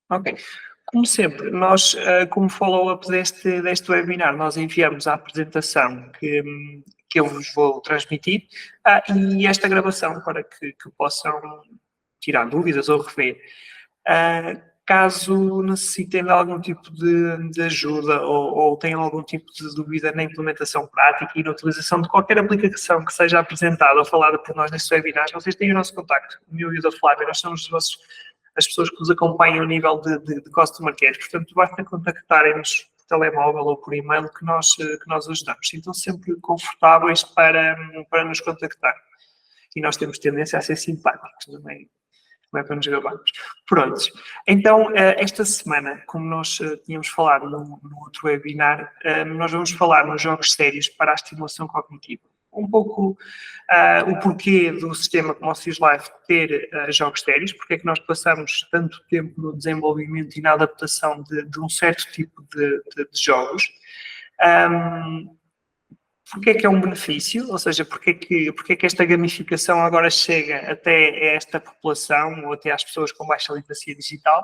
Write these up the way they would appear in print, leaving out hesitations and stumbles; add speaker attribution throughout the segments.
Speaker 1: Ok. Como sempre, nós, como follow-up deste webinar, nós enviamos a apresentação que eu vos vou transmitir, e esta gravação para que possam tirar dúvidas ou rever. Caso necessitem de algum tipo de ajuda ou tenham algum tipo de dúvida na implementação prática e na utilização de qualquer aplicação que seja apresentada ou falada por nós nestes webinars, vocês têm o nosso contacto, o meu e o da Flávia. Nós somos as pessoas que nos acompanham a nível de Customer Care. Portanto, basta contactarem-nos por telemóvel ou por e-mail que nós ajudamos. Então, sempre confortáveis para nos contactar. E nós temos tendência a ser simpáticos também. Não é para nos gabarmos. Prontos. Então, esta semana, como nós tínhamos falado no outro webinar, nós vamos falar nos jogos sérios para a estimulação cognitiva. Um pouco o porquê do sistema como o SIS Life ter jogos sérios, porque é que nós passamos tanto tempo no desenvolvimento e na adaptação de um certo tipo de jogos. Porque é um benefício, ou seja, porque é que esta gamificação agora chega até esta população ou até às pessoas com baixa literacia digital,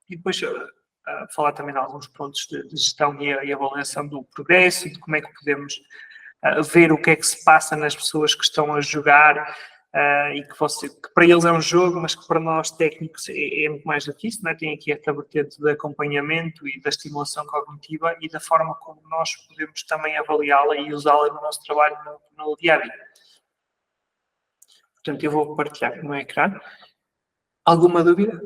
Speaker 1: e depois falar também de alguns pontos de gestão e avaliação do progresso e de como é que podemos ver o que é que se passa nas pessoas que estão a jogar, e que para eles é um jogo, mas que para nós técnicos é muito mais do que isso, não é? Tem aqui esta vertente de acompanhamento e da estimulação cognitiva e da forma como nós podemos também avaliá-la e usá-la no nosso trabalho no dia a dia. Portanto, eu vou partilhar no ecrã. Alguma dúvida?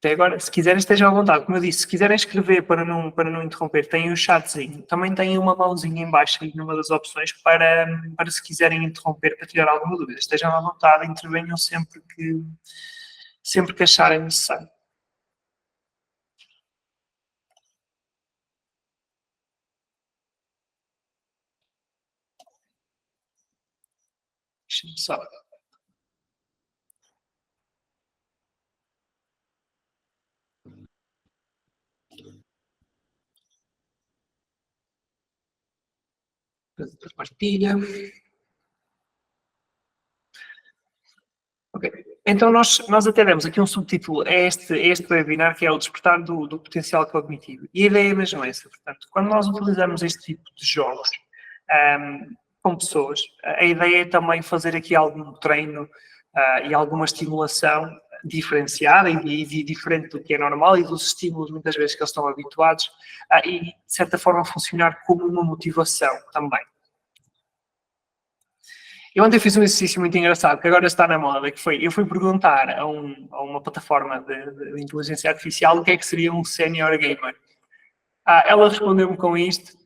Speaker 1: Até agora, se quiserem, estejam à vontade. Como eu disse, se quiserem escrever para não interromper, tem um chatzinho. Também tem uma mãozinha em baixo aí numa das opções para se quiserem interromper, para tirar alguma dúvida. Estejam à vontade, intervenham sempre que acharem necessário. Deixa-me só. Partilha. Ok. Então, nós até demos aqui um subtítulo a este webinar, que é o despertar do potencial cognitivo. E a ideia é mesmo essa. Portanto, quando nós utilizamos este tipo de jogos com pessoas, a ideia é também fazer aqui algum treino e alguma estimulação diferenciada e diferente do que é normal e dos estímulos, muitas vezes, que eles estão habituados, e, de certa forma, funcionar como uma motivação também. Eu ontem fiz um exercício muito engraçado, que agora está na moda, que foi, eu fui perguntar a uma plataforma de inteligência artificial o que é que seria um senior gamer. Ela respondeu-me com isto.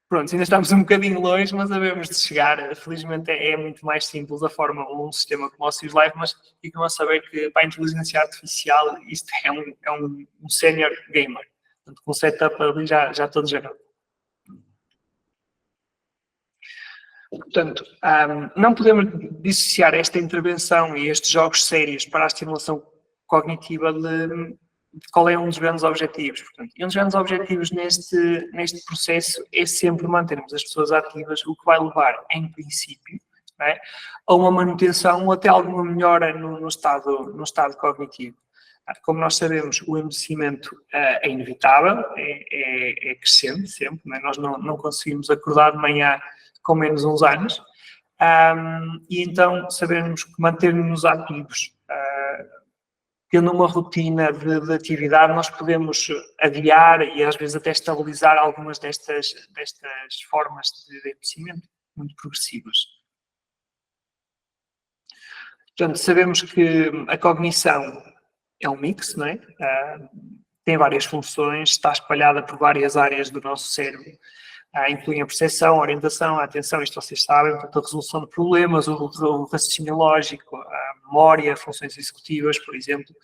Speaker 1: Pronto, ainda estamos um bocadinho longe, mas havemos de chegar. Felizmente é muito mais simples a forma, um sistema como o SIS Live, mas ficam a saber que para a inteligência artificial isto é um senior gamer. Portanto, com o setup ali já todos já não. Portanto, não podemos dissociar esta intervenção e estes jogos sérios para a estimulação cognitiva de qual é um dos grandes objetivos. Portanto, um dos grandes objetivos neste processo é sempre mantermos as pessoas ativas, o que vai levar, em princípio, a uma manutenção ou até alguma melhora no estado cognitivo. Como nós sabemos, o envelhecimento é inevitável, é crescente sempre, nós não conseguimos acordar de manhã com menos uns anos, e então sabemos que manter-nos ativos, tendo uma rotina de atividade, nós podemos adiar e às vezes até estabilizar algumas destas formas de envelhecimento muito progressivas. Portanto, sabemos que a cognição é um mix, não é? Tem várias funções, está espalhada por várias áreas do nosso cérebro. Incluem a percepção, a orientação, a atenção, isto vocês sabem, portanto, a resolução de problemas, o raciocínio lógico, a memória, funções executivas, por exemplo,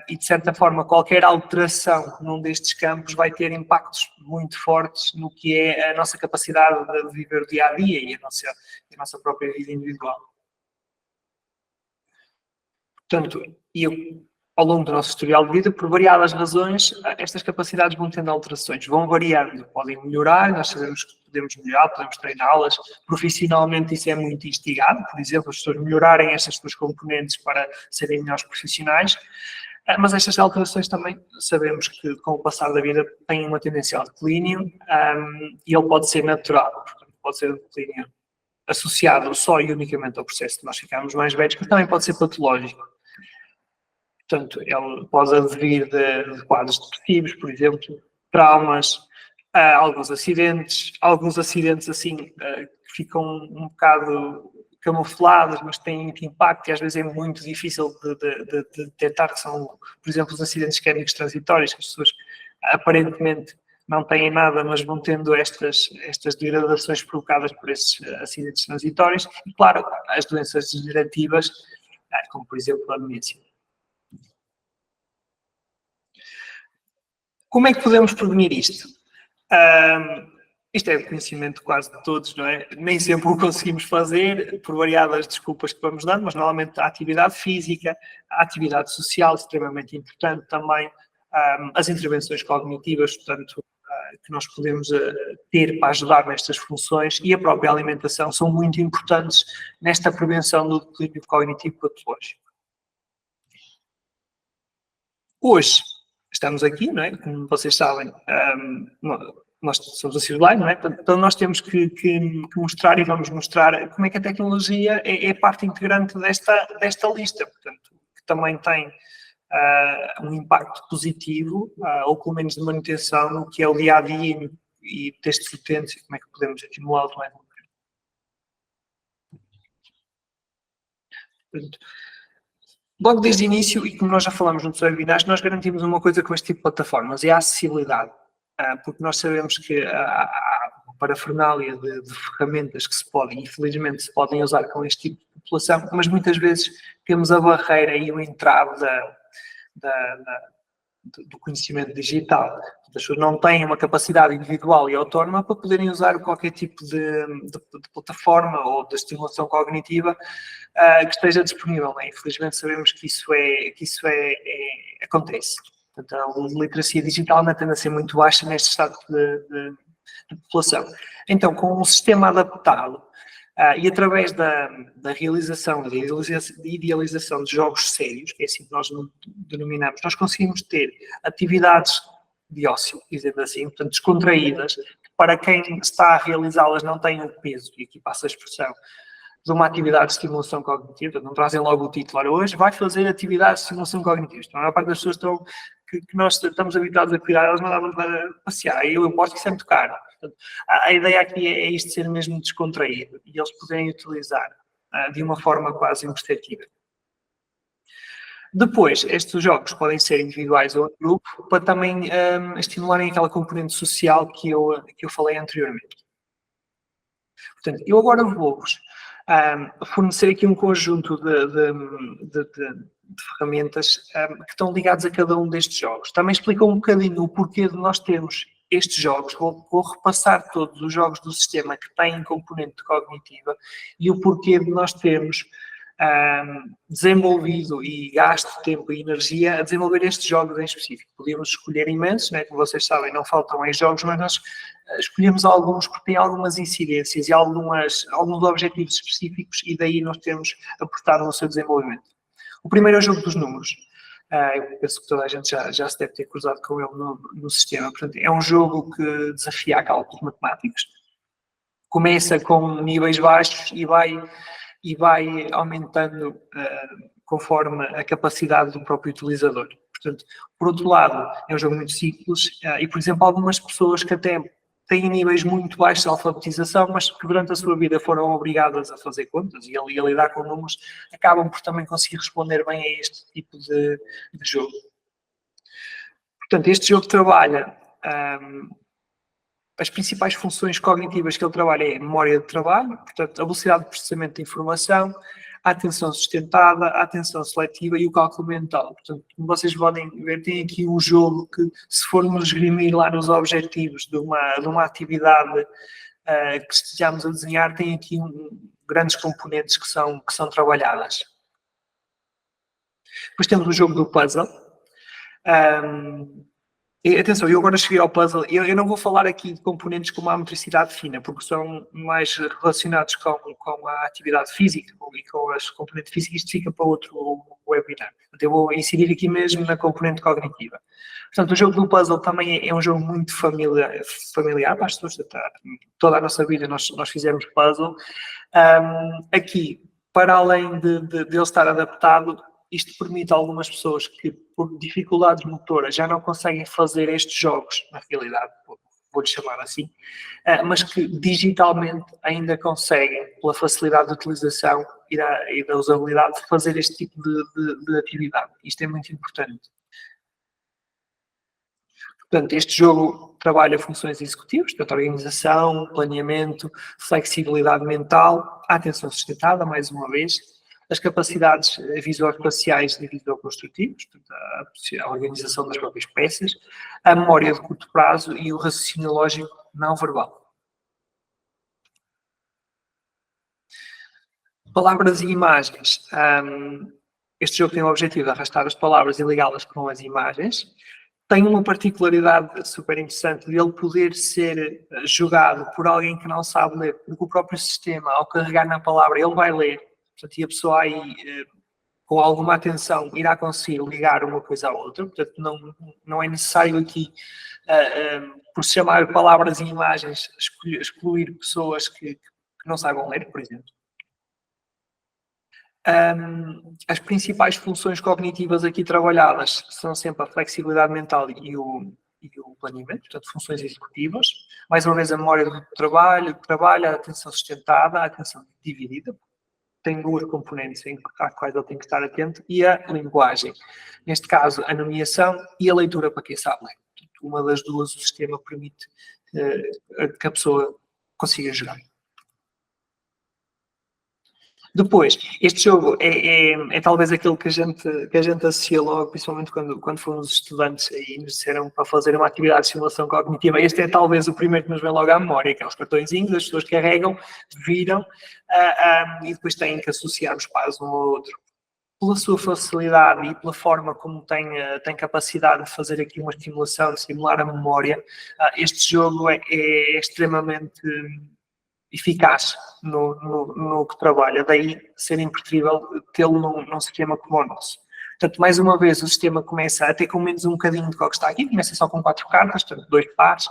Speaker 1: e de certa forma qualquer alteração num destes campos vai ter impactos muito fortes no que é a nossa capacidade de viver o dia-a-dia e a nossa própria vida individual. Portanto, ao longo do nosso historial de vida, por variadas razões, estas capacidades vão tendo alterações, vão variando, podem melhorar, nós sabemos que podemos melhorar, podemos treiná-las, profissionalmente isso é muito instigado, por exemplo, as pessoas melhorarem estas duas componentes para serem melhores profissionais, Mas estas alterações também sabemos que com o passar da vida têm uma tendência ao declínio e ele pode ser natural, portanto, pode ser um declínio associado só e unicamente ao processo de nós ficarmos mais velhos, mas também pode ser patológico. Portanto, ele pode advir de quadros depressivos, por exemplo, traumas, alguns acidentes assim que ficam um bocado camuflados, mas têm muito impacto e às vezes é muito difícil de detectar, que são, por exemplo, os acidentes isquémicos transitórios, que as pessoas aparentemente não têm nada, mas vão tendo estas degradações provocadas por esses acidentes transitórios. E, claro, as doenças degenerativas, como por exemplo a demência. Como é que podemos prevenir isto? Isto é conhecimento quase de todos, não é? Nem sempre o conseguimos fazer, por variadas desculpas que vamos dando, mas normalmente a atividade física, a atividade social, extremamente importante também, as intervenções cognitivas, portanto, que nós podemos ter para ajudar nestas funções, e a própria alimentação são muito importantes nesta prevenção do declínio cognitivo patológico. Hoje, estamos aqui, não é? Como vocês sabem, nós somos a Cislime, não é? Então nós temos que mostrar e vamos mostrar como é que a tecnologia é parte integrante desta lista, portanto, que também tem um impacto positivo, ou pelo menos de manutenção, no que é o dia-a-dia e destes utentes, e como é que podemos estimulá-los mais. Portanto, logo desde o início, e como nós já falamos no webinars, nós garantimos uma coisa com este tipo de plataformas, é a acessibilidade. Porque nós sabemos que há uma parafernália de ferramentas que se podem, infelizmente, se podem usar com este tipo de população, mas muitas vezes temos a barreira e o entrave do conhecimento digital. As pessoas não têm uma capacidade individual e autónoma para poderem usar qualquer tipo de plataforma ou de estimulação cognitiva que esteja disponível. Né? Infelizmente sabemos que isso acontece. Portanto, a literacia digital ainda tende a ser muito baixa neste estado de população. Então, com um sistema adaptado e através da realização, da idealização de jogos sérios, que é assim que nós denominamos, nós conseguimos ter atividades de ócio, dizendo assim, portanto, descontraídas, que para quem está a realizá-las não tem o peso, e aqui passa a expressão, de uma atividade de estimulação cognitiva, não trazem logo o título, olha, hoje vai fazer atividade de estimulação cognitiva. Então, a maior parte das pessoas que nós estamos habituados a cuidar, elas mandavam para passear, e eu posso que isso é muito caro. Portanto, a ideia aqui é isto ser mesmo descontraído, e eles poderem utilizar de uma forma quase imperceptível. Depois, estes jogos podem ser individuais ou em grupo, para também estimularem aquela componente social que eu falei anteriormente. Portanto, eu agora vou-vos fornecer aqui um conjunto de ferramentas que estão ligadas a cada um destes jogos. Também explicam um bocadinho o porquê de nós termos estes jogos. Vou repassar todos os jogos do sistema que têm componente cognitiva e o porquê de nós termos desenvolvido e gasto tempo e energia a desenvolver estes jogos em específico. Podíamos escolher imensos, né? Como vocês sabem, não faltam em jogos, mas nós escolhemos alguns porque têm algumas incidências e alguns objetivos específicos e daí nós temos aportado no seu desenvolvimento. O primeiro é o jogo dos números. Eu penso que toda a gente já se deve ter cruzado com ele no sistema. Portanto, é um jogo que desafia cálculos matemáticos. Começa com níveis baixos e vai aumentando conforme a capacidade do próprio utilizador. Portanto, por outro lado, é um jogo muito simples e, por exemplo, algumas pessoas que até têm níveis muito baixos de alfabetização, mas que durante a sua vida foram obrigadas a fazer contas e a lidar com números, acabam por também conseguir responder bem a este tipo de jogo. Portanto, este jogo trabalha as principais funções cognitivas que ele trabalha é a memória de trabalho, portanto, a velocidade de processamento de informação, a atenção sustentada, a atenção seletiva e o cálculo mental. Portanto, como vocês podem ver, tem aqui um jogo que, se formos esgrimir lá nos objetivos de uma atividade que estejamos a desenhar, tem aqui grandes componentes que são trabalhadas. Depois temos o jogo do puzzle. E, atenção, eu agora cheguei ao puzzle, eu não vou falar aqui de componentes como a motricidade fina, porque são mais relacionados com a atividade física e com as componentes físicas, isto fica para outro webinar. Eu vou incidir aqui mesmo na componente cognitiva. Portanto, o jogo do puzzle também é um jogo muito familiar para as pessoas. Toda a nossa vida nós fizemos puzzle. Aqui, para além de ele estar adaptado, isto permite a algumas pessoas que, por dificuldades motoras, já não conseguem fazer estes jogos, na realidade, vou-lhe chamar assim, mas que digitalmente ainda conseguem, pela facilidade de utilização e da usabilidade, fazer este tipo de atividade. Isto é muito importante. Portanto, este jogo trabalha funções executivas, portanto, organização, planeamento, flexibilidade mental, a atenção sustentada, mais uma vez, as capacidades visuoespaciais e visuoconstrutivas, portanto, a organização das próprias peças, a memória de curto prazo e o raciocínio lógico não verbal. Palavras e imagens. Este jogo tem o objetivo de arrastar as palavras e ligá-las com as imagens. Tem uma particularidade super interessante de ele poder ser jogado por alguém que não sabe ler, porque o próprio sistema, ao carregar na palavra, ele vai ler. Portanto, e a pessoa aí, com alguma atenção, irá conseguir ligar uma coisa à outra. Portanto, não é necessário aqui, por se chamar palavras e imagens, excluir pessoas que não saibam ler, por exemplo. As principais funções cognitivas aqui trabalhadas são sempre a flexibilidade mental e o planeamento, portanto, funções executivas. Mais uma vez, a memória do trabalho, a atenção sustentada, a atenção dividida. Tem duas componentes às quais ele tem que estar atento, e a linguagem. Neste caso, a nomeação e a leitura para quem sabe ler. Uma das duas, o sistema permite que a pessoa consiga jogar. Depois, este jogo é talvez aquele que a gente associa logo, principalmente quando fomos estudantes e nos disseram para fazer uma atividade de simulação cognitiva. Este é talvez o primeiro que nos vem logo à memória, que é os cartõezinhos, as pessoas carregam, viram e depois têm que associar os pares um ao outro. Pela sua facilidade e pela forma como tem capacidade de fazer aqui uma estimulação, de simular a memória, este jogo é extremamente eficaz no que trabalha, daí ser impreferível tê-lo num sistema como o nosso. Portanto, mais uma vez, o sistema começa a ter com menos um bocadinho de que está aqui, começa só com 4 cartas, portanto, 2 pares,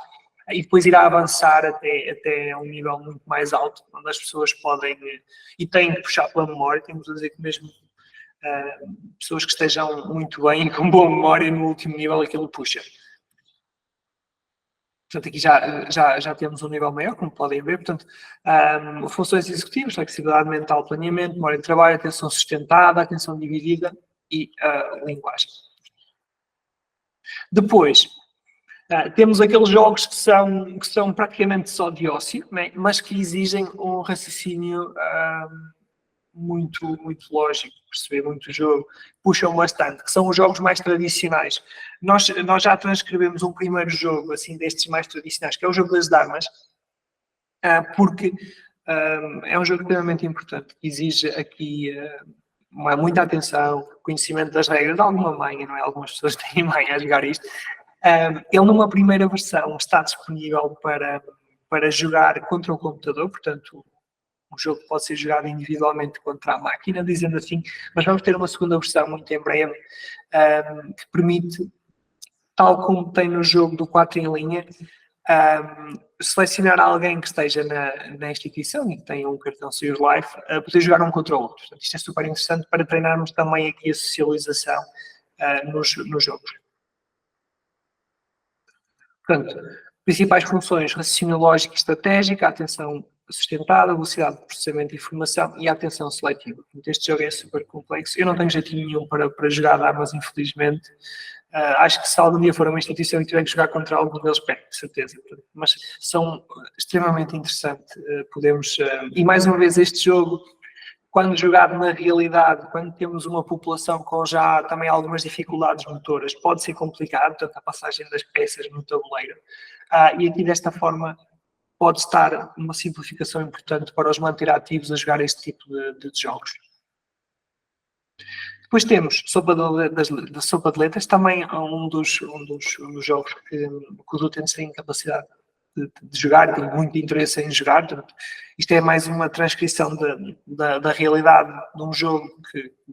Speaker 1: e depois irá avançar até um nível muito mais alto, onde as pessoas podem, e têm que puxar pela memória, temos a dizer que mesmo pessoas que estejam muito bem e com boa memória, no último nível aquilo puxa. Portanto, aqui já temos um nível maior, como podem ver. Portanto, funções executivas, flexibilidade mental, planeamento, memória de trabalho, atenção sustentada, atenção dividida e linguagem. Depois, temos aqueles jogos que são praticamente só de ócio, né, mas que exigem um raciocínio muito lógico, perceber muito o jogo, puxam bastante, que são os jogos mais tradicionais. Nós já transcrevemos um primeiro jogo, assim, destes mais tradicionais, que é o jogo das damas, porque é um jogo extremamente importante, que exige aqui muita atenção, conhecimento das regras, de alguma manha, não é? Algumas pessoas têm manha a jogar isto. Ele, numa primeira versão, está disponível para jogar contra o computador, portanto, um jogo pode ser jogado individualmente contra a máquina, dizendo assim, mas vamos ter uma segunda versão muito em breve, que permite, tal como tem no jogo do 4 em linha, selecionar alguém que esteja na instituição e que tenha um cartão Series Life, poder jogar um contra o outro. Portanto, isto é super interessante para treinarmos também aqui a socialização nos jogos. Portanto, principais funções: raciocínio lógico e estratégico, a atenção sustentada, velocidade de processamento de informação e a atenção seletiva. Este jogo é super complexo. Eu não tenho jeitinho nenhum para jogar damas, infelizmente. Acho que se algum dia for uma instituição e tiver que jogar contra algum deles, perco, de certeza. Mas são extremamente interessantes. E mais uma vez, este jogo, quando jogado na realidade, quando temos uma população com já também algumas dificuldades motoras, pode ser complicado, portanto, a passagem das peças no tabuleiro. E aqui, desta forma, pode estar uma simplificação importante para os manter ativos a jogar este tipo de jogos. Depois temos Sopa de Letras, também um dos jogos que os utentes têm capacidade de jogar, têm muito interesse em jogar. Portanto, isto é mais uma transcrição da realidade de um jogo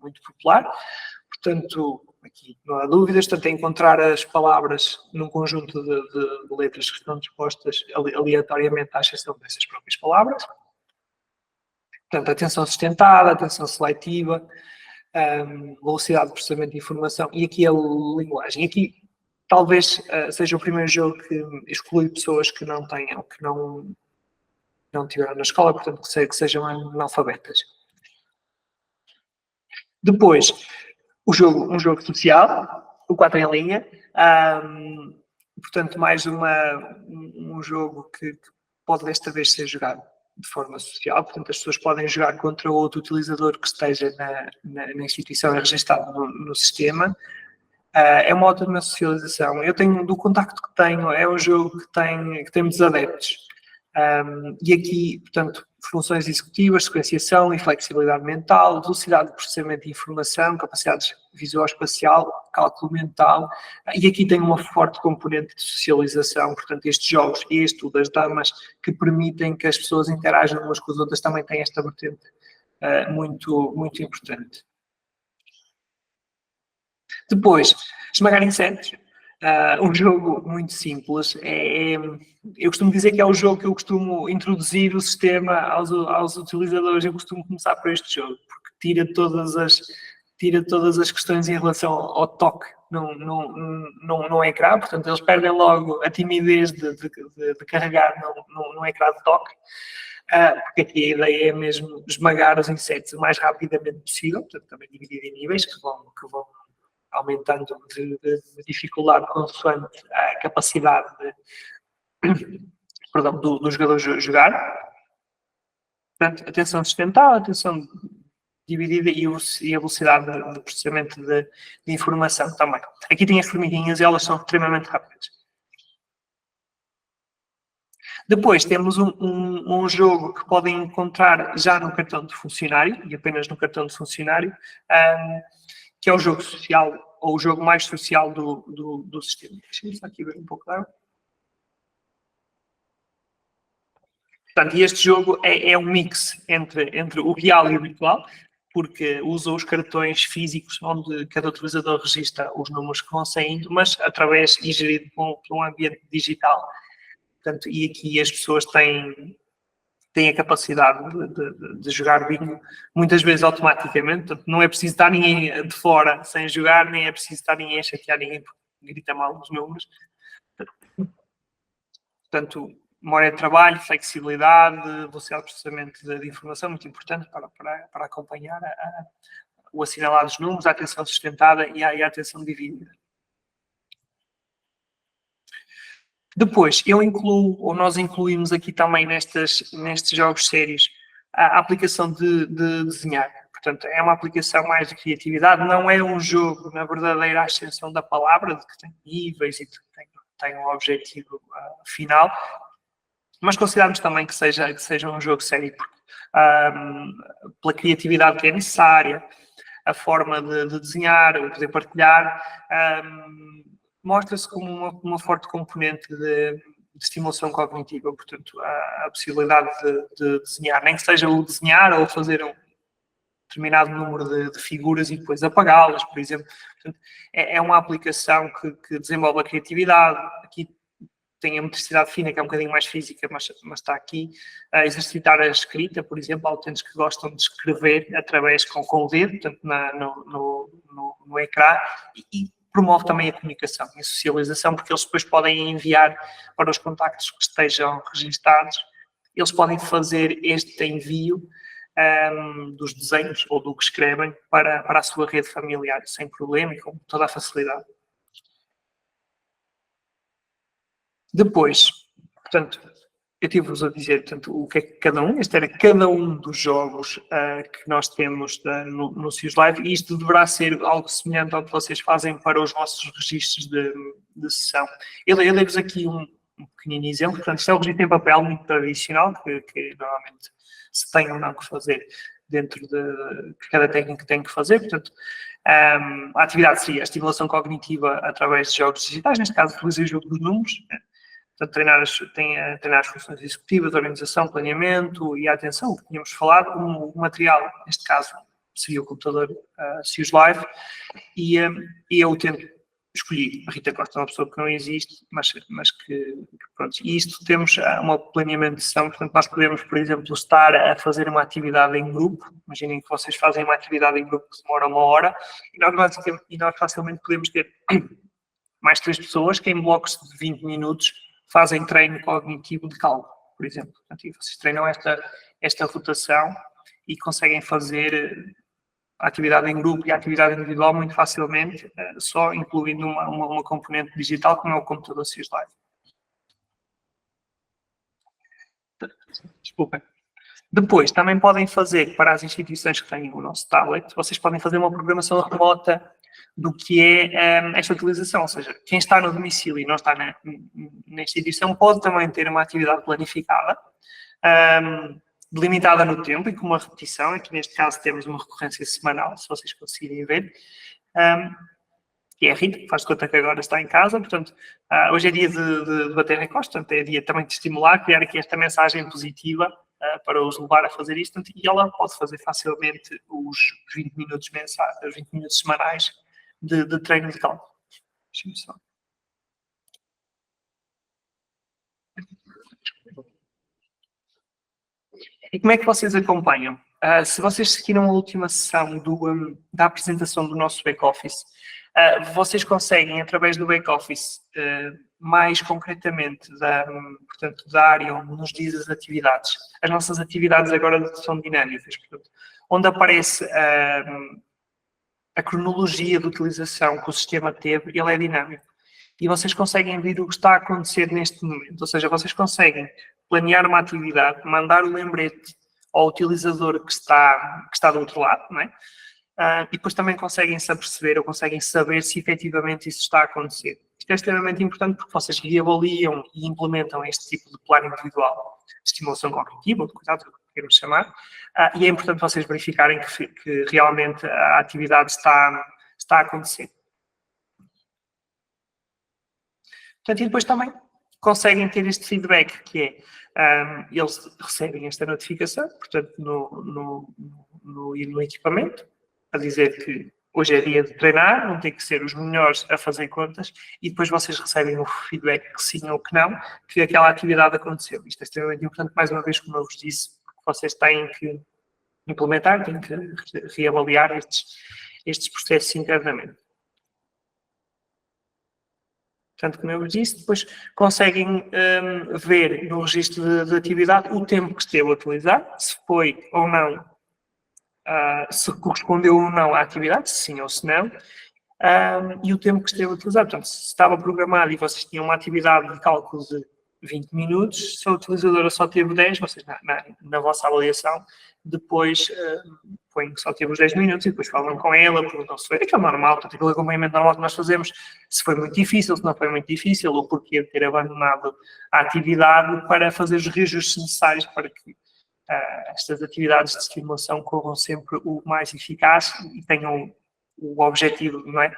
Speaker 1: muito popular. portanto, aqui não há dúvidas, portanto, é encontrar as palavras num conjunto de letras que estão dispostas aleatoriamente à exceção dessas próprias palavras. Portanto, atenção sustentada, atenção seletiva, velocidade de processamento de informação e aqui a linguagem. Aqui talvez seja o primeiro jogo que exclui pessoas que não tenham, que não tiveram na escola, portanto, que sejam analfabetas. Depois, um jogo social, o 4 em linha, portanto, mais um jogo que pode desta vez ser jogado de forma social, portanto, as pessoas podem jogar contra outro utilizador que esteja na instituição e registrado no sistema. É uma ótima socialização. Do contacto que tenho, é um jogo que tem muitos adeptos. E aqui, portanto, funções executivas, sequenciação e flexibilidade mental, velocidade de processamento de informação, capacidades visual-espacial, cálculo mental, e aqui tem uma forte componente de socialização, portanto, estes jogos e este das damas que permitem que as pessoas interajam umas com as outras também têm esta vertente muito, muito importante. Depois, esmagar insetos. Um jogo muito simples. Eu costumo dizer que é o jogo que eu costumo introduzir o sistema aos utilizadores. Eu costumo começar por este jogo, porque tira todas as questões em relação ao toque no ecrã. Portanto, eles perdem logo a timidez de carregar no ecrã de toque. Porque aqui a ideia é mesmo esmagar os insetos o mais rapidamente possível, portanto, também dividido em níveis que vão aumentando de dificuldade consoante a capacidade do jogador jogar. Portanto, atenção sustentada, atenção dividida e a velocidade de processamento de informação também. Aqui tem as formiguinhas e elas são extremamente rápidas. Depois temos um jogo que podem encontrar já no cartão de funcionário, e apenas no cartão de funcionário, que é o jogo social, ou o jogo mais social do sistema. Deixa-me só aqui ver um pouco d'água. Portanto, este jogo é um mix entre o real e o virtual, porque usa os cartões físicos onde cada utilizador registra os números que vão saindo, mas através e gerido por um ambiente digital. Portanto, e aqui as pessoas têm a capacidade de jogar bingo, muitas vezes automaticamente. Portanto, não é preciso estar ninguém de fora sem jogar, nem é preciso estar ninguém a chatear ninguém porque grita mal os números. Portanto, memória de trabalho, flexibilidade, velocidade de processamento de informação, muito importante para acompanhar o assinalado dos números, a atenção sustentada e a atenção dividida. Depois, nós incluímos aqui também nestes jogos sérios a aplicação de desenhar. Portanto, é uma aplicação mais de criatividade, não é um jogo na verdadeira ascensão da palavra, de que tem níveis e que tem um objetivo final, mas consideramos também que seja um jogo sério, pela criatividade que é necessária, a forma de desenhar, o poder partilhar, mostra-se como uma forte componente de estimulação cognitiva, portanto, a possibilidade de desenhar, nem que seja o desenhar ou fazer um determinado número de figuras e depois apagá-las, por exemplo. Portanto, é uma aplicação que desenvolve a criatividade. Aqui tem a motricidade fina, que é um bocadinho mais física, mas está aqui a exercitar a escrita, por exemplo, há utentes que gostam de escrever através com o dedo, portanto, no ecrã, e promove também a comunicação e a socialização, porque eles depois podem enviar para os contactos que estejam registados, eles podem fazer este envio dos desenhos ou do que escrevem para a sua rede familiar, sem problema e com toda a facilidade. Depois, portanto, eu tive-vos a dizer, portanto, o que é que este era cada um dos jogos que nós temos no CIUS Live, e isto deverá ser algo semelhante ao que vocês fazem para os vossos registros de sessão. Eu dei-vos aqui um pequenino exemplo, portanto, isto é o registro em papel muito tradicional, que normalmente se tem ou não que fazer dentro que cada técnico tem que fazer, portanto, a atividade seria a estimulação cognitiva através de jogos digitais, neste caso, utilizei o jogo dos números, portanto, treinar as funções executivas, organização, planeamento e a atenção, que tínhamos falado, o material, neste caso, seria o computador SIUS Live, e eu escolhi a Rita Costa, uma pessoa que não existe, mas que pronto, e isto temos uma planeamento de sessão, portanto nós podemos, por exemplo, estar a fazer uma atividade em grupo, imaginem que vocês fazem uma atividade em grupo que demora 1 hora, e nós facilmente podemos ter mais 3 pessoas que em blocos de 20 minutos fazem treino cognitivo de cálculo, por exemplo. Portanto, e vocês treinam esta rotação e conseguem fazer a atividade em grupo e a atividade individual muito facilmente, só incluindo uma componente digital como é o computador SIUS Live. Desculpem. Depois, também podem fazer, para as instituições que têm o nosso tablet, vocês podem fazer uma programação remota do que é esta utilização. Ou seja, quem está no domicílio e não está na instituição pode também ter uma atividade planificada, delimitada no tempo e com uma repetição. Aqui neste caso temos uma recorrência semanal, se vocês conseguirem ver. E é a Rita, que faz de conta que agora está em casa, portanto, hoje é dia de bater recordes, portanto, é dia também de estimular, criar aqui esta mensagem positiva para os levar a fazer isto, e ela pode fazer facilmente os 20 minutos mensais, os 20 minutos semanais de treino de cálculo. Deixa-me só. E como é que vocês acompanham? Se vocês seguiram a última sessão da apresentação do nosso back-office, vocês conseguem, através do back-office, mais concretamente, portanto, da área onde nos diz as atividades. As nossas atividades agora são dinâmicas, portanto, onde aparece a cronologia de utilização que o sistema teve, ele é dinâmico. E vocês conseguem ver o que está a acontecer neste momento. Ou seja, vocês conseguem planear uma atividade, mandar o lembrete ao utilizador que está do outro lado, não é? E depois também conseguem-se aperceber ou conseguem saber se efetivamente isso está a acontecer. Isto é extremamente importante porque vocês reavaliam e implementam este tipo de plano individual de estimulação cognitiva, ou de cuidado, o que queremos chamar, e é importante vocês verificarem que realmente a atividade está a acontecer. Portanto, e depois também conseguem ter este feedback, que é, eles recebem esta notificação, portanto, no equipamento, a dizer que hoje é dia de treinar, vão ter que ser os melhores a fazer contas, e depois vocês recebem o feedback que sim ou que não, que aquela atividade aconteceu. Isto é extremamente importante, mais uma vez, como eu vos disse, porque vocês têm que implementar, têm que reavaliar estes processos internamente. Portanto, como eu vos disse, depois conseguem ver no registro de atividade o tempo que esteve a utilizar, se foi ou não, se correspondeu ou não à atividade, se sim ou se não, e o tempo que esteve a utilizar. Portanto, se estava programado e vocês tinham uma atividade de cálculo de 20 minutos, se a utilizadora só teve 10, vocês na vossa avaliação, depois põem que só teve os 10 minutos e depois falam com ela, perguntam se foi aquele normal, portanto, aquele acompanhamento normal que nós fazemos, se foi muito difícil, se não foi muito difícil, ou porquê ter abandonado a atividade para fazer os reajustes necessários para que estas atividades de estimulação corram sempre o mais eficaz e tenham o objetivo, não é,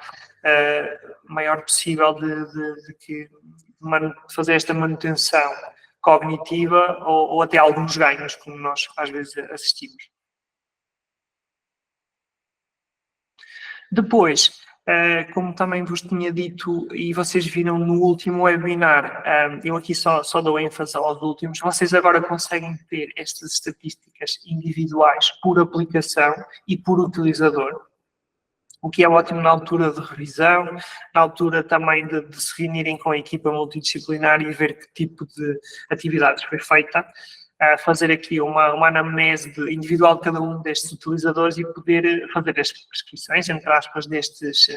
Speaker 1: maior possível de fazer esta manutenção cognitiva ou até alguns ganhos, como nós às vezes assistimos. Depois, como também vos tinha dito e vocês viram no último webinar, eu aqui só dou ênfase aos últimos, vocês agora conseguem ter estas estatísticas individuais por aplicação e por utilizador, o que é ótimo na altura de revisão, na altura também de se reunirem com a equipa multidisciplinar e ver que tipo de atividades foi feita, fazer aqui uma anamnese individual de cada um destes utilizadores e poder fazer as prescrições, entre aspas, destes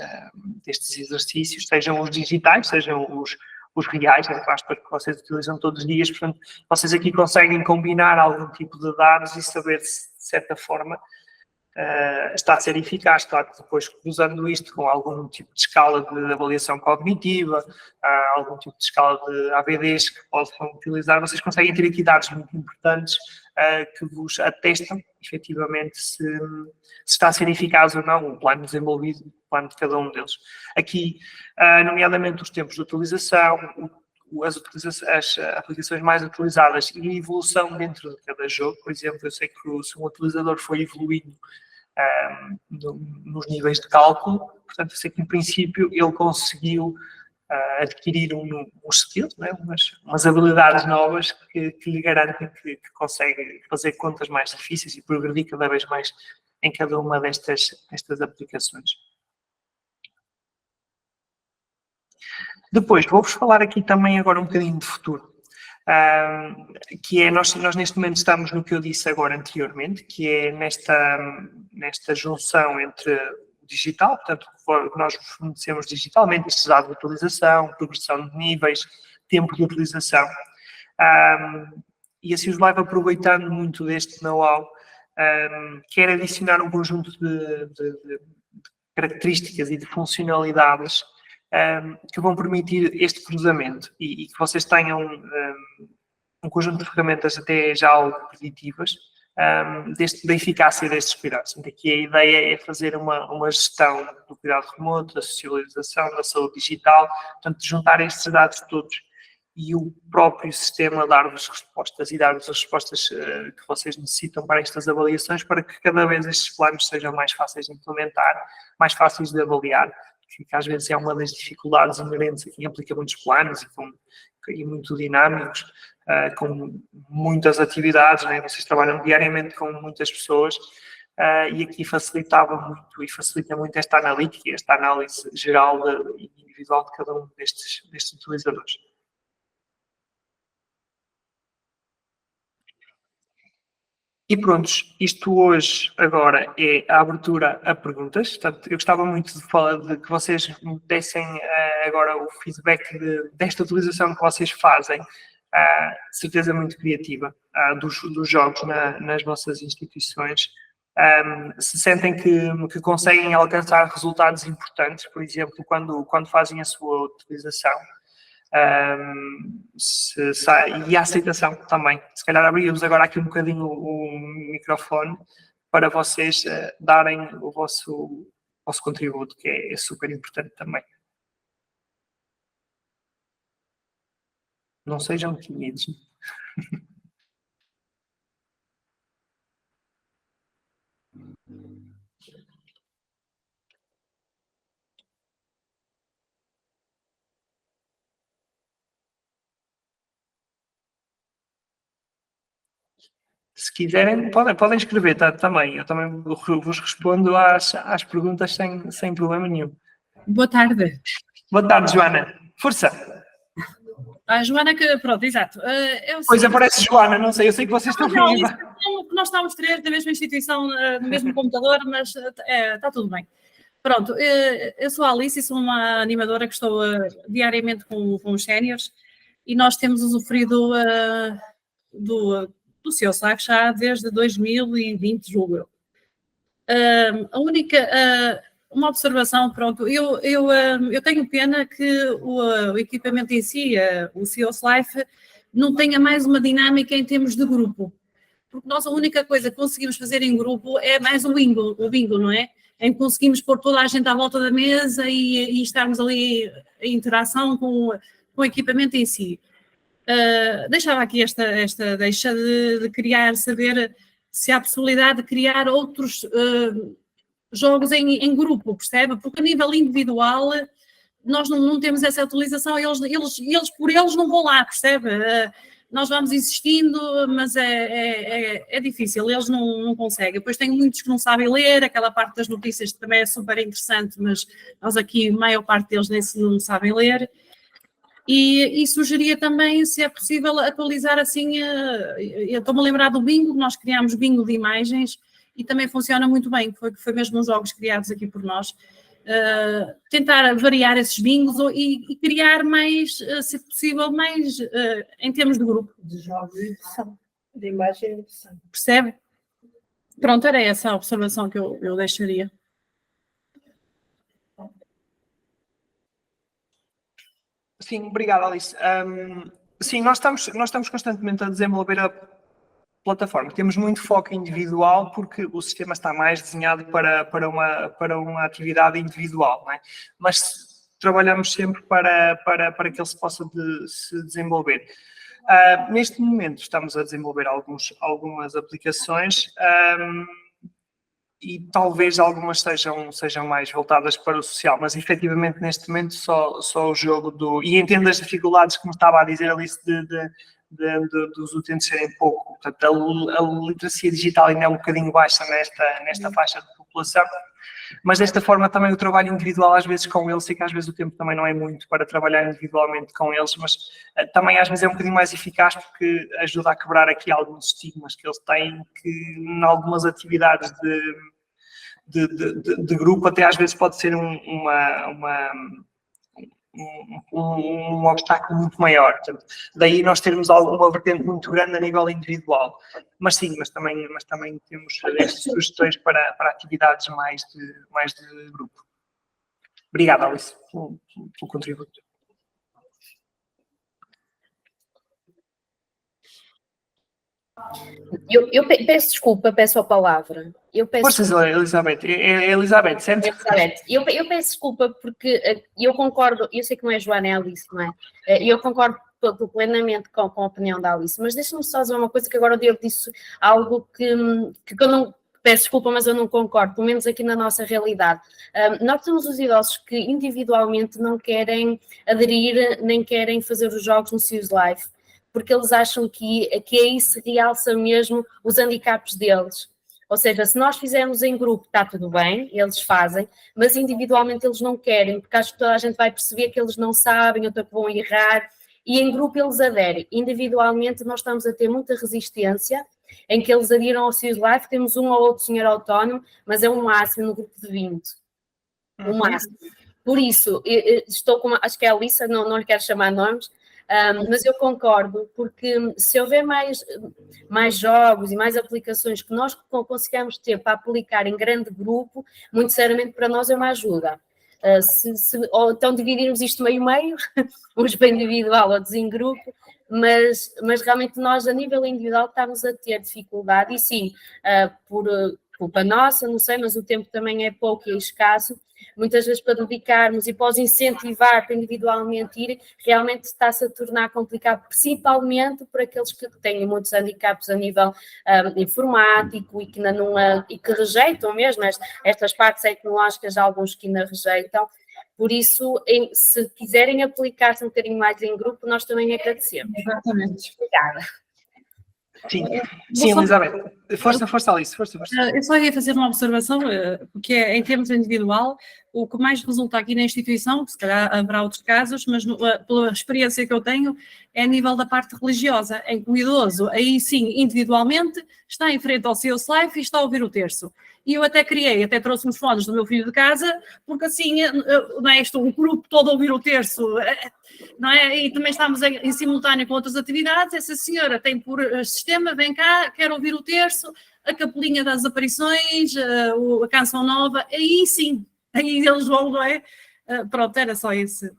Speaker 1: exercícios, sejam os digitais, sejam os reais, entre aspas, que vocês utilizam todos os dias. Portanto, vocês aqui conseguem combinar algum tipo de dados e saber se, de certa forma, está a ser eficaz. Claro que depois, cruzando isto com algum tipo de escala de avaliação cognitiva, algum tipo de escala de ABDs que possam utilizar, vocês conseguem ter aqui dados muito importantes que vos atestam, efetivamente, se está a ser eficaz ou não o plano desenvolvido, o plano de cada um deles. Aqui, nomeadamente, os tempos de utilização, as aplicações mais utilizadas e a evolução dentro de cada jogo. Por exemplo, eu sei que se um utilizador foi evoluindo nos níveis de cálculo. Portanto, eu sei que, em princípio, ele conseguiu adquirir uns skills, né? umas habilidades novas que lhe garantem que consegue fazer contas mais difíceis e progredir cada vez mais em cada uma destas aplicações. Depois, vou-vos falar aqui também agora um bocadinho de futuro. Que é, nós neste momento estamos no que eu disse agora anteriormente, que é nesta junção entre o digital, portanto, nós fornecemos digitalmente estes dados de utilização, progressão de níveis, tempo de utilização, e assim os Live, aproveitando muito deste know-how, quer adicionar um conjunto de características e de funcionalidades que vão permitir este cruzamento e que vocês tenham um conjunto de ferramentas até já algo preditivas da eficácia destes cuidados. Então, aqui a ideia é fazer uma gestão do cuidado remoto, da socialização, da saúde digital, portanto, juntar estes dados todos e o próprio sistema dar-vos respostas e dar-vos as respostas que vocês necessitam para estas avaliações, para que cada vez estes planos sejam mais fáceis de implementar, mais fáceis de avaliar, que às vezes é uma das dificuldades inerentes a quem aplica muitos planos e muito dinâmicos, com muitas atividades, né? Vocês trabalham diariamente com muitas pessoas e aqui facilitava muito e facilita muito esta analítica, esta análise geral e individual de cada um destes utilizadores. E pronto, isto hoje, agora, é a abertura a perguntas. Portanto, eu gostava muito de que vocês me dessem agora o feedback desta utilização que vocês fazem, certeza muito criativa, dos jogos nas vossas instituições. Se sentem que conseguem alcançar resultados importantes, por exemplo, quando fazem a sua utilização. E a aceitação também. Se calhar abríamos agora aqui um bocadinho o microfone para vocês darem o vosso contributo, que é super importante também. Não sejam tímidos. Se quiserem, podem escrever também. Eu também vos respondo às perguntas sem problema nenhum.
Speaker 2: Boa tarde.
Speaker 1: Boa tarde, Joana. Força!
Speaker 2: A Joana, pronto, exato.
Speaker 1: Pois aparece Joana, não sei, eu sei que vocês estão
Speaker 2: não, nós estamos três da mesma instituição, no mesmo computador, mas está tudo bem. Pronto, eu sou a Alice e sou uma animadora que estou diariamente com os séniores e nós temos usufruído do seu SAC já desde 2020, julgo eu. A única... uma observação, pronto, eu tenho pena que o equipamento em si, o CEOS Life, não tenha mais uma dinâmica em termos de grupo. Porque nós a única coisa que conseguimos fazer em grupo é mais o bingo, não é? Em que conseguimos pôr toda a gente à volta da mesa e estarmos ali em interação com o equipamento em si. Deixava aqui esta deixa de criar, saber se há possibilidade de criar outros jogos em grupo, percebe? Porque a nível individual nós não temos essa utilização, eles por eles não vão lá, percebe? Nós vamos insistindo, mas é difícil, eles não conseguem. Depois tem muitos que não sabem ler, aquela parte das notícias também é super interessante, mas nós aqui, a maior parte deles não sabem ler. E sugeria também, se é possível, atualizar assim, eu estou-me a lembrar do bingo, nós criámos bingo de imagens e também funciona muito bem, foi mesmo uns jogos criados aqui por nós. Tentar variar esses bingos e criar mais, se possível, mais em termos de grupo.
Speaker 3: De jogos de imagem.
Speaker 2: Percebe? Pronto, era essa a observação que eu deixaria.
Speaker 1: Sim, obrigado, Alice. Sim, nós estamos constantemente a desenvolver a plataforma. Temos muito foco individual porque o sistema está mais desenhado para uma atividade individual, não é? Mas trabalhamos sempre para que ele se possa se desenvolver. Neste momento estamos a desenvolver algumas aplicações e talvez algumas sejam mais voltadas para o social, mas efetivamente neste momento só o jogo do... E entendo as dificuldades, como estava a dizer, Alice, dos utentes serem pouco. Portanto, a literacia digital ainda é um bocadinho baixa nesta faixa de população, mas desta forma também o trabalho individual às vezes com eles, sei que às vezes o tempo também não é muito para trabalhar individualmente com eles, mas também às vezes é um bocadinho mais eficaz porque ajuda a quebrar aqui alguns estigmas que eles têm, que em algumas atividades de grupo até às vezes pode ser um obstáculo muito maior. Portanto, daí nós termos uma vertente muito grande a nível individual. Mas sim, mas também temos estas sugestões para atividades mais de grupo. Obrigado, Alice, pelo contributo.
Speaker 4: Eu peço desculpa, peço a palavra.
Speaker 1: Forças, Elizabeth. É Elizabeth, certo?
Speaker 4: Elizabeth, eu peço desculpa porque eu concordo, eu sei que não é Joana, é Alice, não é? Eu concordo plenamente com a opinião da Alice, mas deixa-me só dizer uma coisa que agora o Diogo disse algo que eu não... Peço desculpa, mas eu não concordo, pelo menos aqui na nossa realidade. Nós temos os idosos que individualmente não querem aderir, nem querem fazer os jogos no Cius Live, porque eles acham que aí se realça mesmo os handicaps deles. Ou seja, se nós fizermos em grupo, está tudo bem, eles fazem, mas individualmente eles não querem, porque acho que toda a gente vai perceber que eles não sabem, ou que vão errar, e em grupo eles aderem. Individualmente nós estamos a ter muita resistência, em que eles adiram ao Cius Life, temos um ou outro senhor autónomo, mas é um máximo no grupo de 20. Um máximo. Por isso, estou com acho que é a Alissa, não lhe quero chamar nomes, mas eu concordo, porque se houver mais jogos e mais aplicações que nós consigamos ter para aplicar em grande grupo, muito sinceramente para nós é uma ajuda. Ou então dividirmos isto meio-meio, uns para individual, outros em grupo, mas realmente nós a nível individual estamos a ter dificuldade, e sim, por culpa nossa, não sei, mas o tempo também é pouco e é escasso, muitas vezes para dedicarmos e para os incentivar para individualmente ir, realmente está-se a tornar complicado, principalmente por aqueles que têm muitos handicaps a nível informático e que rejeitam mesmo estas partes tecnológicas, alguns que ainda rejeitam. Por isso, se quiserem aplicar-se um bocadinho mais em grupo, nós também agradecemos.
Speaker 2: Exatamente.
Speaker 4: Obrigada.
Speaker 1: Sim, Elizabeth. Força, Alice, força.
Speaker 2: Eu só ia fazer uma observação, porque em termos individual, o que mais resulta aqui na instituição, se calhar haverá outros casos, mas pela experiência que eu tenho, é a nível da parte religiosa, em que o idoso, aí sim, individualmente, está em frente ao seu Life e está a ouvir o terço. E eu até trouxe uns fones do meu filho de casa, porque assim, não é isto, o grupo todo a ouvir o terço, não é? E também estamos em simultâneo com outras atividades, essa senhora tem por sistema, vem cá, quer ouvir o terço, a capelinha das aparições, a canção nova, aí sim, aí eles vão, não é? Pronto, era só esse.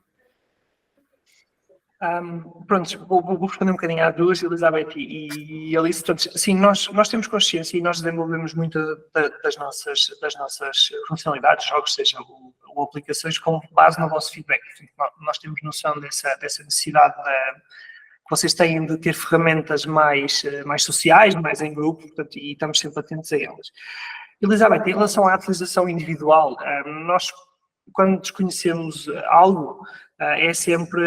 Speaker 1: Pronto, vou responder um bocadinho às duas, Elizabeth e Alice. Portanto, sim, nós temos consciência e nós desenvolvemos muito das nossas funcionalidades, jogos, seja ou aplicações, com base no vosso feedback. Nós temos noção dessa necessidade que vocês têm de ter ferramentas mais sociais, mais em grupo, portanto, e estamos sempre atentos a elas. Elizabeth, em relação à utilização individual, nós, quando desconhecemos algo, é sempre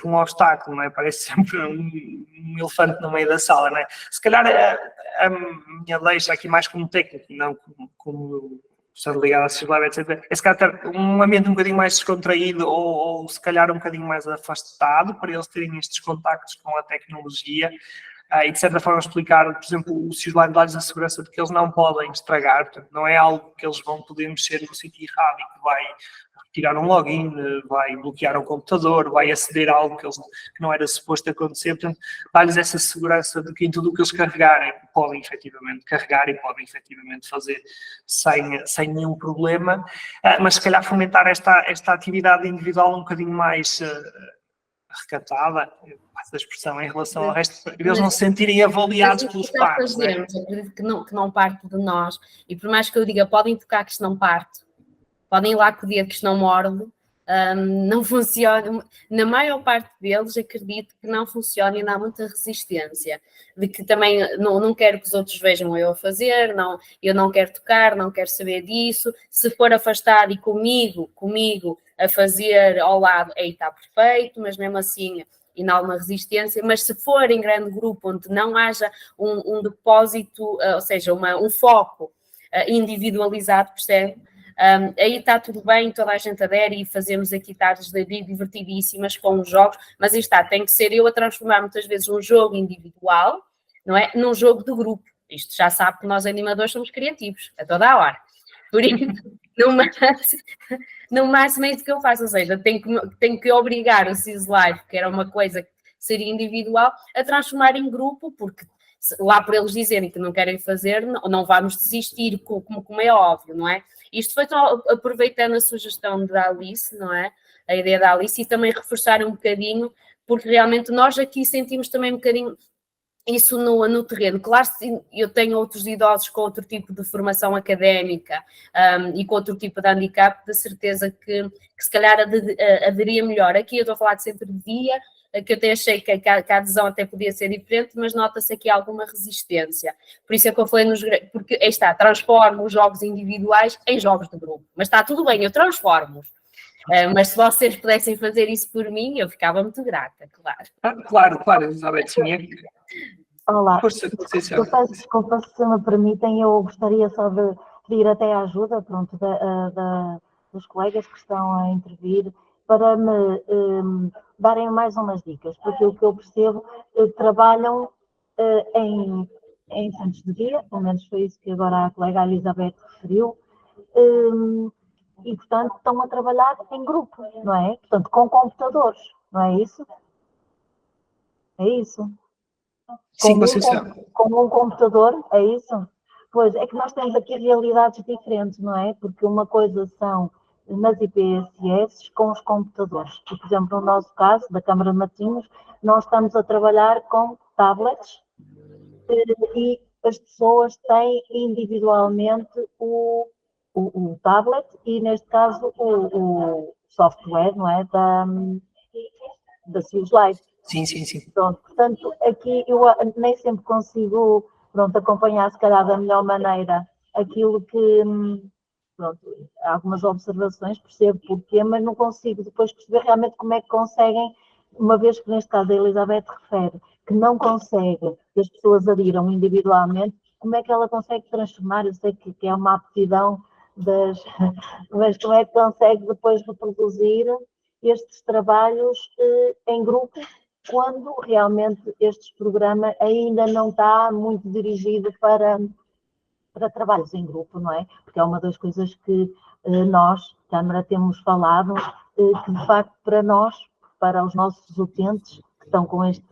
Speaker 1: um obstáculo, não é? Parece sempre um elefante no meio da sala, não é? Se calhar a minha deixa aqui mais como técnico, não como estando ligado à sociedade, etc. É se calhar um ambiente um bocadinho mais descontraído ou se calhar um bocadinho mais afastado para eles terem estes contactos com a tecnologia. E de certa forma explicar, por exemplo, o Cislime dá-lhes a segurança de que eles não podem estragar, portanto, não é algo que eles vão poder mexer no sítio errado e que vai tirar um login, vai bloquear um computador, vai aceder a algo que não era suposto acontecer, portanto, dá-lhes essa segurança de que em tudo o que eles carregarem, podem efetivamente carregar e podem efetivamente fazer sem nenhum problema, mas se calhar fomentar esta atividade individual um bocadinho mais recatada, passo a expressão, em relação ao resto, para eles não se sentirem avaliados pelos pares.
Speaker 4: Acredito que não parte de nós, e por mais que eu diga, podem tocar que isto não parte, podem ir lá com o dedo que isto não morde, não funciona, na maior parte deles acredito que não funciona e não há muita resistência, de que também não quero que os outros vejam eu a fazer, eu não quero tocar, não quero saber disso, se for afastado e comigo a fazer ao lado, aí está perfeito, mas mesmo assim e não há uma resistência, mas se for em grande grupo onde não haja um depósito, ou seja, um foco individualizado, percebe? Aí está tudo bem, toda a gente adere e fazemos aqui tardes divertidíssimas com os jogos, mas aí está, tem que ser eu a transformar muitas vezes um jogo individual, não é? Num jogo de grupo. Isto já sabe que nós animadores somos criativos, a toda a hora. Por isso, no máximo é isso que eu faço, ou seja, tenho que obrigar o CIS Live, que era uma coisa que seria individual, a transformar em grupo, porque lá por eles dizerem que não querem fazer, não vamos desistir, como é óbvio, não é? Isto foi só aproveitando a sugestão da Alice, não é? A ideia da Alice, e também reforçar um bocadinho, porque realmente nós aqui sentimos também um bocadinho isso no terreno. Claro, eu tenho outros idosos com outro tipo de formação académica e com outro tipo de handicap, de certeza que se calhar aderia melhor. Aqui eu estou a falar de sempre de dia, que eu até achei que a adesão até podia ser diferente, mas nota-se aqui alguma resistência. Por isso é que eu falei porque aí está, transformo os jogos individuais em jogos de grupo. Mas está tudo bem, eu transformo-os. Mas se vocês pudessem fazer isso por mim, eu ficava muito grata, claro.
Speaker 1: Claro, Elizabeth, sim.
Speaker 5: Olá,
Speaker 1: Força,
Speaker 5: eu peço desculpa se me permitem, eu gostaria só de pedir até a ajuda, pronto, dos colegas que estão a intervir, para me darem mais umas dicas, porque o que eu percebo, trabalham em centros de dia, pelo menos foi isso que agora a colega Elizabeth referiu, e, portanto, estão a trabalhar em grupo, não é? Portanto, com computadores, não é isso? É isso?
Speaker 1: Sim, Conceição.
Speaker 5: Com um computador, é isso? Pois, é que nós temos aqui realidades diferentes, não é? Porque uma coisa são nas IPSS com os computadores. E, por exemplo, no nosso caso, da Câmara de Matosinhos, nós estamos a trabalhar com tablets e as pessoas têm individualmente o tablet e, neste caso, o software, não é? Da CIS Live.
Speaker 1: Sim.
Speaker 5: Pronto, portanto, aqui eu nem sempre consigo, acompanhar, se calhar, da melhor maneira aquilo que, algumas observações, percebo porquê, mas não consigo depois perceber realmente como é que conseguem, uma vez que neste caso a Elizabeth refere que não consegue que as pessoas adiram individualmente, como é que ela consegue transformar, eu sei que é uma aptidão mas como é que consegue depois reproduzir estes trabalhos em grupo, quando realmente este programa ainda não está muito dirigido para trabalhos em grupo, não é? Porque é uma das coisas que nós, Câmara, temos falado, que de facto para nós, para os nossos utentes que estão com este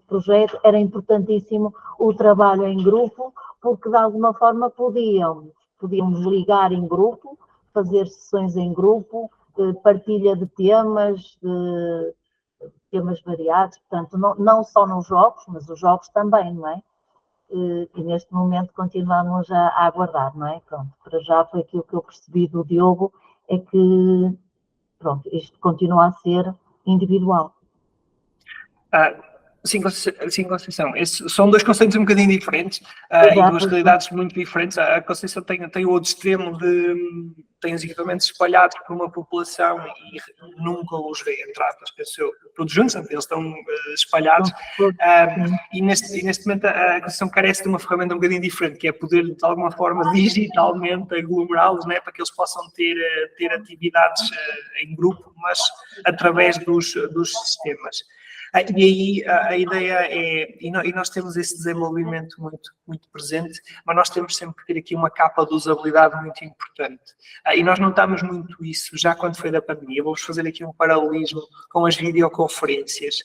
Speaker 5: projeto, era importantíssimo o trabalho em grupo, porque de alguma forma podíamos ligar em grupo, fazer sessões em grupo, partilha de temas variados, portanto, não só nos jogos, mas os jogos também, não é? E neste momento continuamos a aguardar, não é? Pronto, para já foi aquilo que eu percebi do Diogo, é que, pronto, isto continua a ser individual.
Speaker 1: Sim, Conceição. São dois conceitos um bocadinho diferentes e duas realidades muito diferentes. A Conceição tem o outro extremo tem os equipamentos espalhados por uma população e nunca os vê, entre aspas, penso eu, todos juntos, eles estão espalhados. E neste momento a Conceição carece de uma ferramenta um bocadinho diferente, que é poder, de alguma forma, digitalmente aglomerá-los, né, para que eles possam ter atividades em grupo, mas através dos sistemas. E aí a ideia é, e nós temos esse desenvolvimento muito presente, mas nós temos sempre que ter aqui uma capa de usabilidade muito importante. E nós notamos muito isso já quando foi da pandemia. Vamos fazer aqui um paralelismo com as videoconferências.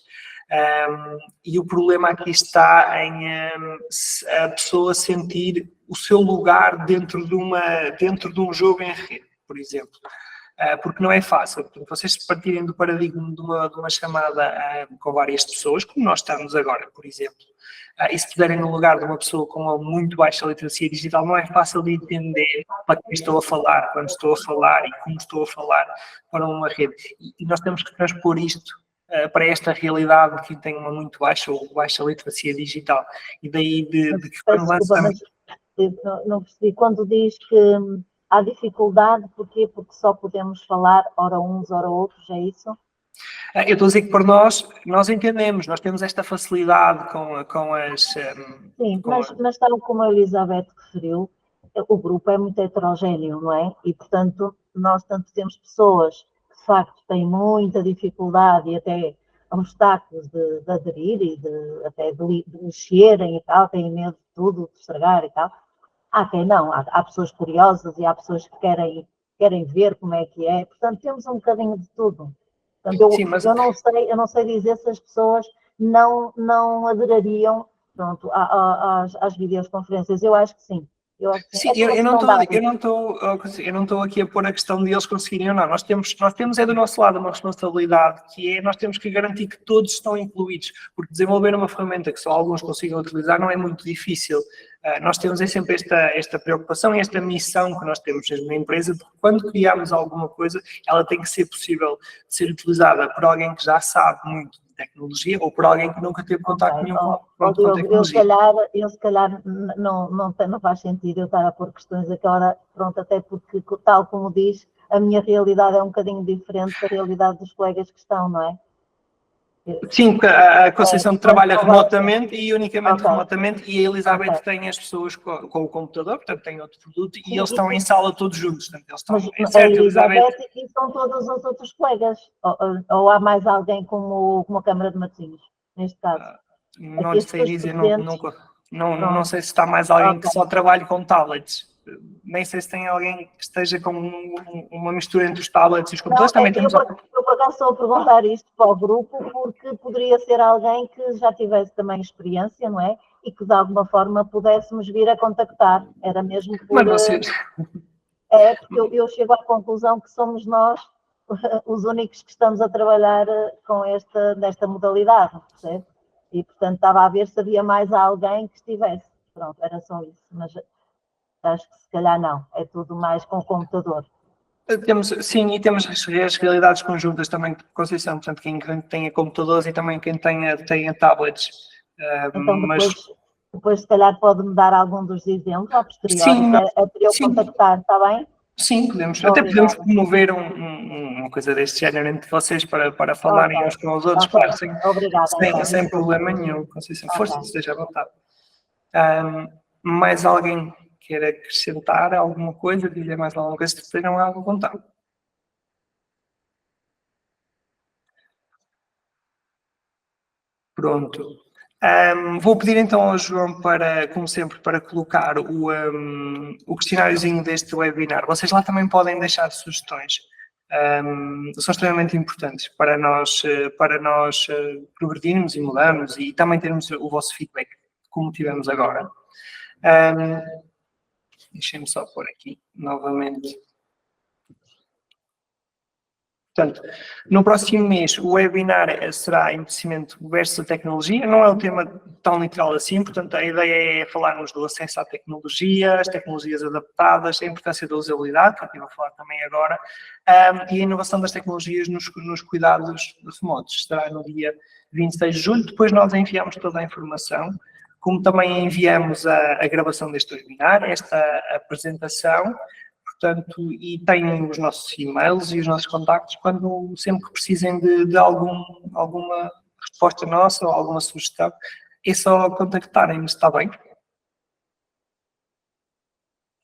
Speaker 1: E o problema aqui está em a pessoa sentir o seu lugar dentro de um jogo em rede, por exemplo. porque não é fácil. Portanto, vocês se partirem do paradigma de uma chamada com várias pessoas, como nós estamos agora, por exemplo, e se estiverem no lugar de uma pessoa com uma muito baixa literacia digital, não é fácil de entender para quem estou a falar, quando estou a falar e como estou a falar para uma rede. E nós temos que transpor isto para esta realidade de quem tem uma muito baixa ou baixa literacia digital. E daí de que quando lançamos...
Speaker 5: Não percebi. Quando diz que há dificuldade, porquê? Porque só podemos falar ora uns, ora outros, é isso?
Speaker 1: Eu estou a dizer que por nós entendemos, nós temos esta facilidade com as...
Speaker 5: Sim, mas tal como a Elizabeth referiu, o grupo é muito heterogéneo, não é? E, portanto, nós tanto temos pessoas que, de facto, têm muita dificuldade e até obstáculos de aderir e até de mexerem e tal, têm medo de tudo, de estragar e tal. Há quem não, há pessoas curiosas e há pessoas que querem ver como é que é. Portanto, temos um bocadinho de tudo. Portanto,
Speaker 1: Sim, mas...
Speaker 5: eu não sei dizer se as pessoas não adeririam, pronto, às videoconferências. Eu acho que sim.
Speaker 1: Sim, eu não estou aqui a pôr a questão de eles conseguirem ou não. Nós temos do nosso lado uma responsabilidade, que é nós temos que garantir que todos estão incluídos, porque desenvolver uma ferramenta que só alguns consigam utilizar não é muito difícil. Nós temos sempre esta preocupação e esta missão que nós temos na empresa, porque quando criamos alguma coisa, ela tem que ser possível de ser utilizada por alguém que já sabe muito de tecnologia ou por alguém que nunca teve contacto nenhum com tecnologia.
Speaker 5: Eu se calhar não faz sentido eu estar a pôr questões aquela, pronto, até porque, tal como diz, a minha realidade é um bocadinho diferente da realidade dos colegas que estão, não é?
Speaker 1: Sim, porque a Conceição trabalha remotamente e unicamente remotamente, e a Elizabeth tem as pessoas com o computador, portanto tem outro produto, e eles estão em sala todos juntos. Portanto, eles estão em certo,
Speaker 5: Elizabeth e são todos os outros colegas, ou há mais alguém como a Câmara de Matosinhos, neste caso?
Speaker 1: Não sei dizer, não sei se está mais alguém que só trabalhe com tablets. Nem sei se tem alguém que esteja com uma mistura entre os tablets e os computadores. Também temos...
Speaker 5: Eu por acaso estou a perguntar isto para o grupo, porque poderia ser alguém que já tivesse também experiência, não é? E que de alguma forma pudéssemos vir a contactar. Era mesmo por... porque eu chego à conclusão que somos nós os únicos que estamos a trabalhar nesta modalidade, percebe? E, portanto, estava a ver se havia mais alguém que estivesse. Pronto, era só isso. Mas acho que se calhar não. É tudo mais com o computador.
Speaker 1: Sim, e temos as realidades conjuntas também de Conceição. Portanto, quem tenha computadores e também quem tenha tablets.
Speaker 5: Então, depois, se calhar, pode-me dar algum dos exemplos a posteriori, para eu contactar, está bem?
Speaker 1: Sim, podemos. Até podemos promover uma coisa deste género entre vocês para falarem uns com os outros, claro, sem problema nenhum. Conceição, força, esteja à vontade. Mais alguém queira acrescentar alguma coisa, dizer mais alguma coisa, se tenham algo a contar? Pronto. Vou pedir então ao João para, como sempre, para colocar o questionáriozinho deste webinar. Vocês lá também podem deixar sugestões. São extremamente importantes para nós progredirmos e mudarmos e também termos o vosso feedback, como tivemos agora. Deixem-me só pôr aqui novamente. Portanto, no próximo mês o webinar será envelhecimento versus tecnologia. Não é um tema tão literal assim, portanto a ideia é falarmos do acesso à tecnologia, as tecnologias adaptadas, a importância da usabilidade, que eu estive a falar também agora, e a inovação das tecnologias nos cuidados remotos. Será no dia 26 de julho, depois nós enviamos toda a informação, como também enviamos a gravação deste webinar, esta apresentação. Portanto, e têm os nossos e-mails e os nossos contactos quando sempre que precisem de alguma resposta nossa ou alguma sugestão, é só contactarem-nos, está bem?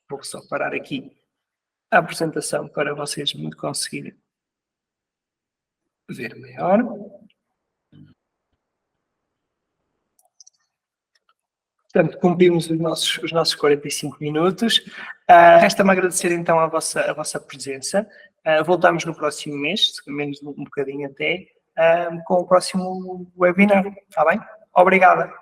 Speaker 1: Vou só parar aqui a apresentação para vocês me conseguirem ver melhor. Portanto, cumprimos os nossos 45 minutos. Resta-me agradecer então a vossa presença. Voltamos no próximo mês, menos um bocadinho até, com o próximo webinar. Está bem? Obrigada.